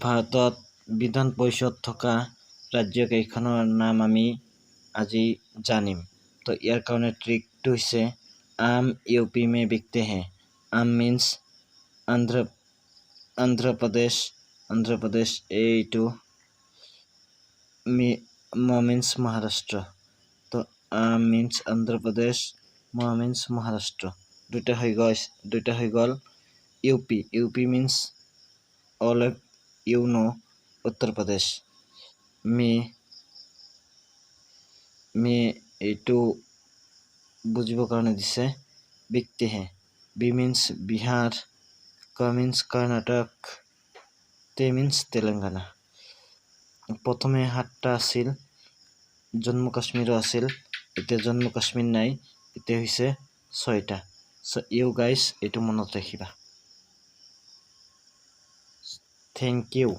ভাৰতত বিধান পৰিষদ থকা ৰাজ্য কেইখনৰ নাম আমি আজি জানিম। তো ইয়াৰ কাৰণে ট্ৰিকটো হৈছে आम यूपी में बिकते हैं। आम मीन्स आंध्र प्रदेश এইটো मीन्स महाराष्ट्र। तो आम मीन्स आंध्र प्रदेश, मीन्स महाराष्ट्र। दुटा হৈ গ'ল UP means all of you know Uttar Pradesh. मी এইটো বুজিবৰ কাৰণে দিছে बिकते हैं। बी मीन्स बिहार, क मीन्स कर्नाटक, टे मीन्स तेलेंगाना। प्रथमे 7টা আছিল, जम्मू काश्मीरो আছিল, এতিয়া जम्मू काश्मीर নাই, এতিয়া হৈছে 6টা। সো ইউ গাইজ এইটো মনত ৰাখিবা। Thank U.